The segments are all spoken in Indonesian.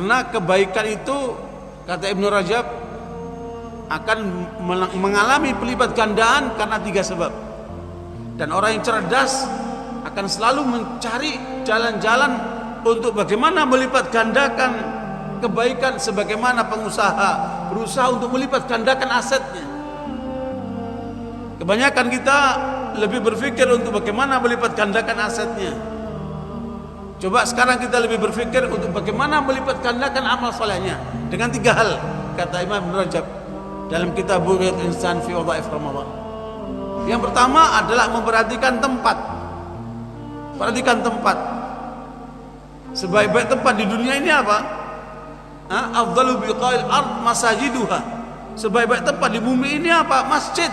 Karena kebaikan itu, kata Ibnu Rajab, akan mengalami pelipat gandaan karena 3 sebab. Dan orang yang cerdas akan selalu mencari jalan-jalan untuk bagaimana melipat gandakan kebaikan, sebagaimana pengusaha berusaha untuk melipat gandakan asetnya. Kebanyakan kita lebih berpikir untuk bagaimana melipat gandakan asetnya. Coba sekarang kita lebih berpikir untuk bagaimana melipat gandakan amal solehnya dengan 3 hal, kata Imam Ibn Rajab dalam kitab Bughayatul Insan fi Wadhaif Ramadan. Yang pertama adalah memperhatikan tempat. Perhatikan tempat. Sebaik-baik tempat di dunia ini apa? Afdalu biqa'il ard masajiduha. Sebaik-baik tempat di bumi ini apa? Masjid.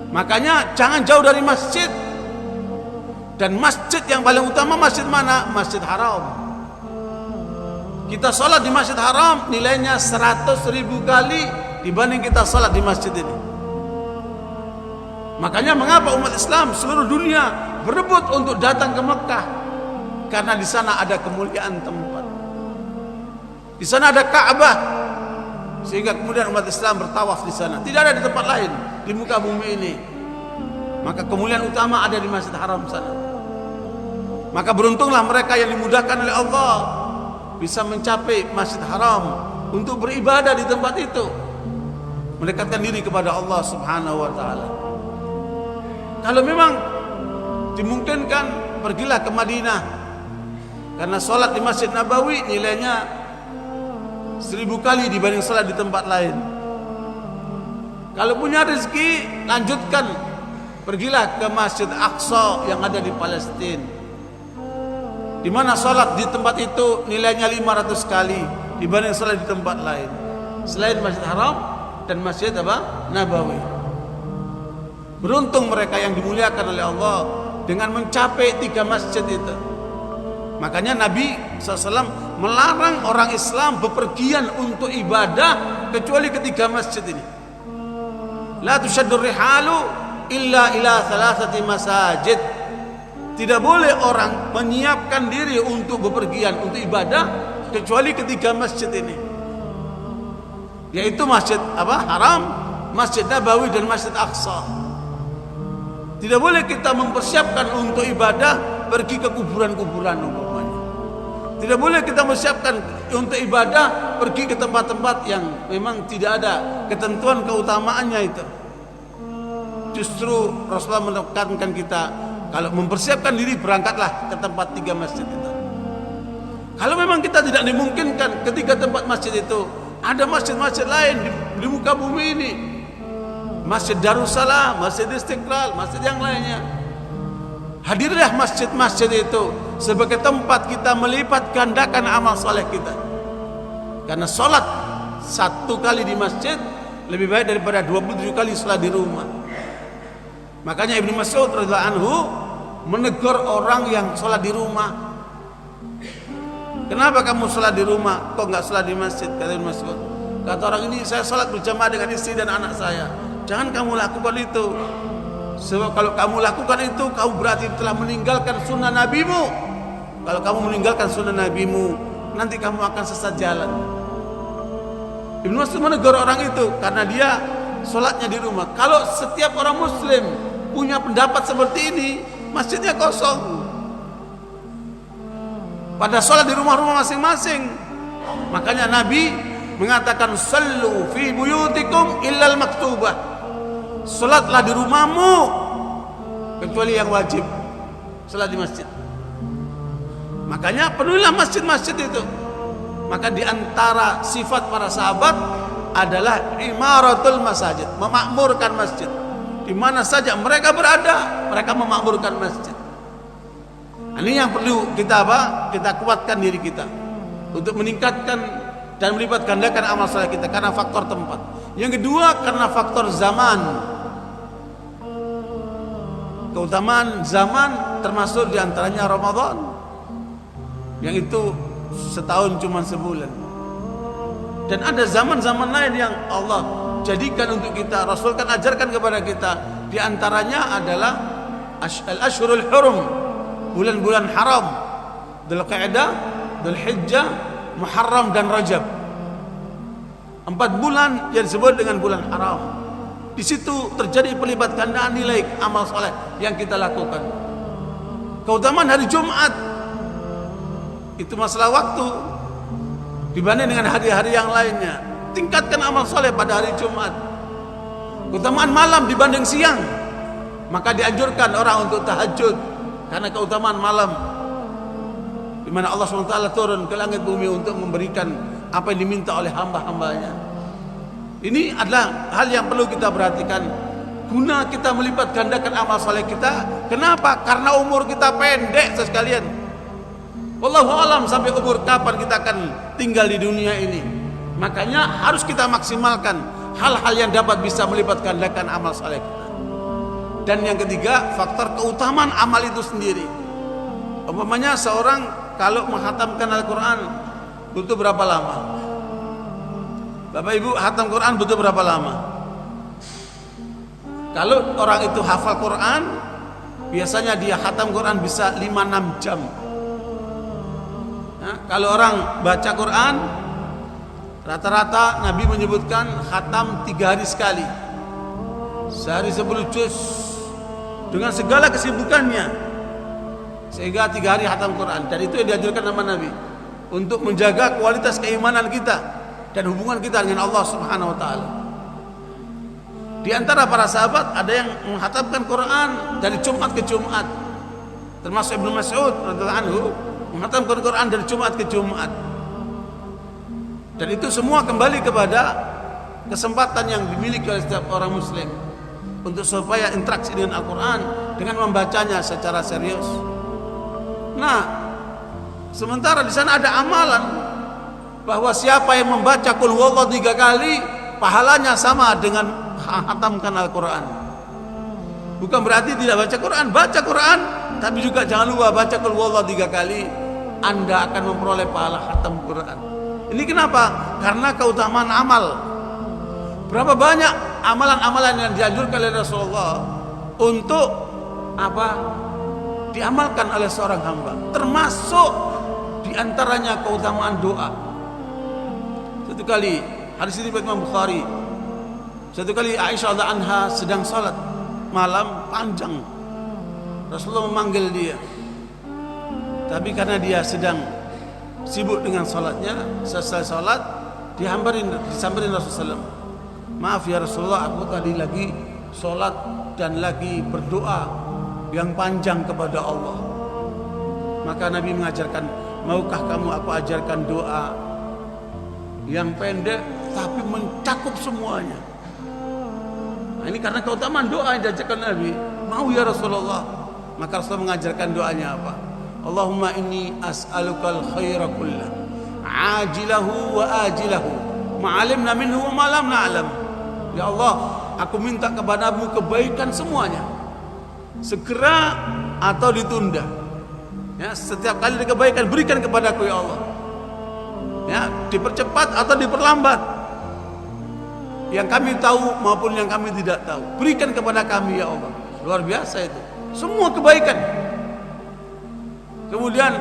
Makanya jangan jauh dari masjid. Dan masjid yang paling utama masjid mana? Masjid Haram. Kita sholat di Masjid Haram nilainya 100.000 kali dibanding kita sholat di masjid ini. Makanya mengapa umat Islam seluruh dunia berebut untuk datang ke Mekah? Karena di sana ada kemuliaan tempat. Di sana ada Ka'bah, sehingga kemudian umat Islam bertawaf di sana. Tidak ada di tempat lain di muka bumi ini. Maka kemuliaan utama ada di Masjid Haram sana. Maka beruntunglah mereka yang dimudahkan oleh Allah bisa mencapai Masjid Haram untuk beribadah di tempat itu, mendekatkan diri kepada Allah Subhanahu wa taala. Kalau memang dimungkinkan, pergilah ke Madinah, karena sholat di Masjid Nabawi nilainya 1000 kali dibanding sholat di tempat lain. Kalau punya rezeki, lanjutkan, pergilah ke Masjid Aqsa yang ada di Palestina, di mana sholat di tempat itu nilainya 500 kali dibanding sholat di tempat lain selain Masjid Haram dan Masjid Nabawi. Beruntung mereka yang dimuliakan oleh Allah dengan mencapai 3 masjid itu. Makanya Nabi SAW melarang orang Islam bepergian untuk ibadah kecuali ke 3 masjid ini. La tushaddur rihalu illa ila 3 masajid. Tidak boleh orang menyiapkan diri untuk bepergian untuk ibadah kecuali ke 3 masjid ini, yaitu Masjid Haram, Masjid Nabawi dan Masjid Aqsa. Tidak boleh kita mempersiapkan untuk ibadah pergi ke kuburan-kuburan umpamanya. Tidak boleh kita mempersiapkan untuk ibadah pergi ke tempat-tempat yang memang tidak ada ketentuan keutamaannya itu. Justru Rasulullah menekankan kita, kalau mempersiapkan diri berangkatlah ke tempat 3 masjid itu. Kalau memang kita tidak dimungkinkan ketiga tempat masjid itu, ada masjid-masjid lain di muka bumi ini. Masjid Darussalam, Masjid Istiqlal, masjid yang lainnya. Hadirlah masjid-masjid itu sebagai tempat kita melipat gandakan amal soleh kita. Karena sholat 1 kali di masjid lebih baik daripada 27 kali sholat di rumah. Makanya Ibnu Mas'ud radhiyallahu anhu menegur orang yang sholat di rumah. Kenapa kamu sholat di rumah, kok nggak sholat di masjid? Kata Ibnu Mas'ud. Kata orang ini, saya sholat berjamaah dengan istri dan anak saya. Jangan kamu lakukan itu. Sebab kalau kamu lakukan itu, kamu berarti telah meninggalkan sunnah nabimu. Kalau kamu meninggalkan sunnah nabimu, nanti kamu akan sesat jalan. Ibnu Mas'ud menegur orang itu karena dia sholatnya di rumah. Kalau setiap orang muslim punya pendapat seperti ini, masjidnya kosong. Pada sholat di rumah-rumah masing-masing. Makanya Nabi mengatakan, sallu fi buyutikum illal maktubah. Sholatlah di rumahmu kecuali yang wajib, sholat di masjid. Makanya penuhilah masjid-masjid itu. Maka di antara sifat para sahabat adalah imaratul masajid, memakmurkan masjid. Di mana saja mereka berada, mereka memakmurkan masjid. Ini yang perlu kita kita kuatkan diri kita untuk meningkatkan dan melipat gandakan amal soleh kita karena faktor tempat. Yang kedua karena faktor zaman. Keutamaan zaman termasuk diantaranya Ramadan, yang itu setahun cuma sebulan. Dan ada zaman-zaman lain yang Allah jadikan untuk kita. Rasul kan ajarkan kepada kita. Di antaranya adalah al-ashhurul hurum, bulan-bulan haram, Dzulqa'dah, Dzulhijjah, Muharram dan Rajab. 4 bulan yang disebut dengan bulan haram. Di situ terjadi pelipat gandaan nilai amal soleh yang kita lakukan. Keutamaan hari Jumat itu masalah waktu dibanding dengan hari-hari yang lainnya. Tingkatkan amal soleh pada hari Jumat. Keutamaan malam dibanding siang, maka dianjurkan orang untuk tahajud karena keutamaan malam, di mana Allah SWT turun ke langit bumi untuk memberikan apa yang diminta oleh hamba-hambanya. Ini adalah hal yang perlu kita perhatikan guna kita melipat gandakan amal soleh kita. Kenapa? Karena umur kita pendek sekalian. Wallahu alam sampai umur kapan kita akan tinggal di dunia ini. Makanya harus kita maksimalkan hal-hal yang dapat bisa melipat gandakan amal soleh kita. Dan yang ketiga, faktor keutamaan amal itu sendiri. Umpamanya seorang kalau menghatamkan Al-Quran butuh berapa lama? Bapak Ibu, hatam Quran butuh berapa lama? Kalau orang itu hafal Quran, biasanya dia hatam Quran bisa 5-6 jam. Nah, kalau orang baca Quran, rata-rata Nabi menyebutkan hatam 3 hari sekali. Sehari 10 juz dengan segala kesibukannya, sehingga 3 hari hatam Quran. Dan itu yang diajarkan sama Nabi untuk menjaga kualitas keimanan kita dan hubungan kita dengan Allah Subhanahu wa taala. Di antara para sahabat ada yang menghatamkan Quran dari Jumat ke Jumat. Termasuk Ibnu Mas'ud radhiyallahu anhu menghatamkan Quran dari Jumat ke Jumat. Dan itu semua kembali kepada kesempatan yang dimiliki oleh setiap orang muslim untuk supaya interaksi dengan Al-Quran dengan membacanya secara serius. Nah, sementara di sana ada amalan bahwa siapa yang membaca Qul Huwallahu 3 kali pahalanya sama dengan hatamkan Al-Quran. Bukan berarti tidak baca Quran, baca Quran, tapi juga jangan lupa baca Qul Huwallahu 3 kali, Anda akan memperoleh pahala hatam Quran. Ini kenapa? Karena keutamaan amal. Berapa banyak amalan-amalan yang dianjurkan oleh Rasulullah untuk apa? Diamalkan oleh seorang hamba. Termasuk diantaranya keutamaan doa. Satu kali hadis ini Imam Bukhari. Satu kali Aisyah radhiyallahu anha sedang salat malam panjang. Rasulullah memanggil dia. Tapi karena dia sedang sibuk dengan salatnya, selesai salat disamperin Rasulullah. Maaf ya Rasulullah, aku tadi lagi salat dan lagi berdoa yang panjang kepada Allah. Maka Nabi mengajarkan, maukah kamu aku ajarkan doa yang pendek tapi mencakup semuanya. Nah, ini karena keutamaan doa yang diajarkan Nabi. Mau ya Rasulullah. Maka Rasulullah mengajarkan doanya apa? Allahumma inni as'alukal khaira kullah, ajilahu wa ajilahu, ma'alimna minhu wa ma'lam na'lam. Ya Allah, aku minta kepadamu kebaikan semuanya, segera atau ditunda. Ya, setiap kali ada kebaikan berikan kepadaku ya Allah. Ya, dipercepat atau diperlambat. Yang kami tahu maupun yang kami tidak tahu, berikan kepada kami ya Allah. Luar biasa itu. Semua kebaikan. Kemudian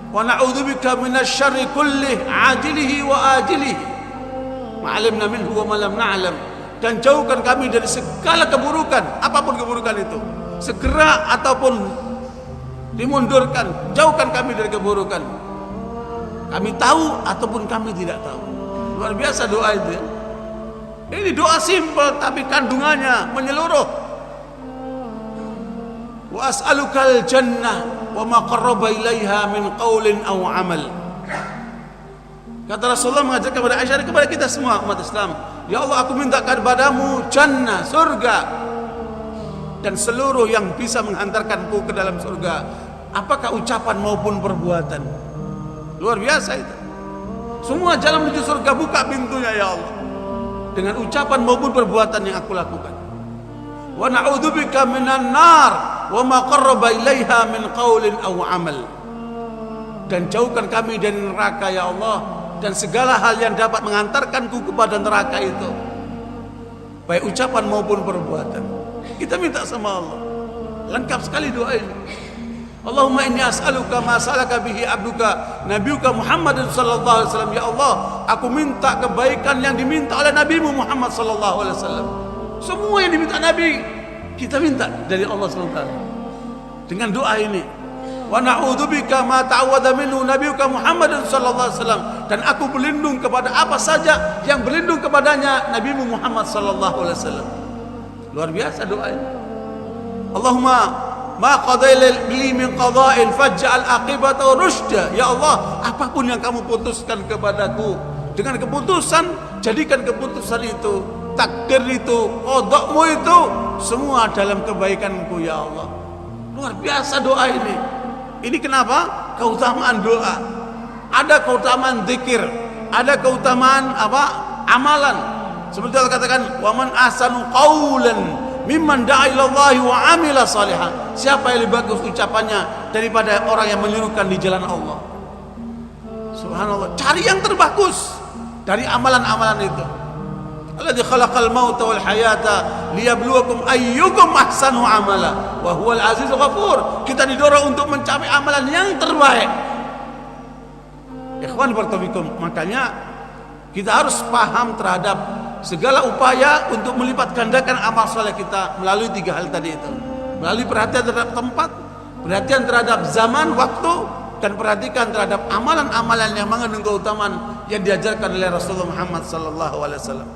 wa na'udzubika minasyarri kullih ajilihi wa ajilihi, ma'alimna minhu wa ma lam na'lam. Dan jauhkan kami dari segala keburukan, apapun keburukan itu, segera ataupun dimundurkan. Jauhkan kami dari keburukan, kami tahu ataupun kami tidak tahu. Luar biasa doa itu ya. Ini doa simpel tapi kandungannya menyeluruh. Wa as'alukal jannah wa ma qarraba ilaiha min qaulin aw amal. Kata Rasulullah mengajarkan kepada Aisyah dan kepada kita semua umat Islam, ya Allah, aku minta kepadamu jannah, surga, dan seluruh yang bisa menghantarkanku ke dalam surga, apakah ucapan maupun perbuatan. Luar biasa itu. Semua jalan menuju surga buka pintunya ya Allah, dengan ucapan maupun perbuatan yang aku lakukan. Wa na'udzubika minan nar wa ma qarraba ilaiha min qaulin aw amal. Dan jauhkan kami dari neraka ya Allah, dan segala hal yang dapat mengantarkanku kepada neraka itu, baik ucapan maupun perbuatan. Kita minta sama Allah. Lengkap sekali doa ini. Allahumma inni as'aluka ma salaka bihi abduka nabiyuka Muhammad sallallahu alaihi wasallam. Ya Allah, aku minta kebaikan yang diminta oleh nabimu Muhammad sallallahu alaihi wasallam. Semua yang diminta Nabi kita minta dari Allah Subhanahu wa taala dengan doa ini. Wa na'udzubika ma ta'awwadha minhu nabiyuka Muhammad sallallahu alaihi wasallam, dan aku berlindung kepada apa saja yang berlindung kepadanya nabimu Muhammad sallallahu alaihi wasallam. Luar biasa doa ini. Allahumma ma qadail li min qada'in faj'al aqibatahu rusyda. Ya Allah, apapun yang kamu putuskan kepadaku dengan keputusan, jadikan keputusan itu, takdir itu, qada'mu itu semua dalam kebaikanku ya Allah. Luar biasa doa ini. Ini kenapa? Keutamaan doa. Ada keutamaan zikir, ada keutamaan apa? Amalan. Seperti Allah katakan, "Wa man ahsanu qawlan mimman da'a ila Allah wa 'amila shalihan." Siapa yang lebih bagus ucapannya daripada orang yang menyerukan di jalan Allah? Subhanallah. Cari yang terbagus dari amalan-amalan itu. Alladzi khalaqal mauta wal hayata liyabluwakum ayyukum ahsanu amala wa huwal azizul ghafur. Kita didorong untuk mencari amalan yang terbaik. Ikhwan barakatum, makanya kita harus paham terhadap segala upaya untuk melipat gandakan amal soleh kita melalui 3 hal tadi itu. Melalui perhatian terhadap tempat, perhatian terhadap zaman, waktu, dan perhatikan terhadap amalan-amalan yang mengandung keutamaan yang diajarkan oleh Rasulullah Muhammad sallallahu alaihi wasallam.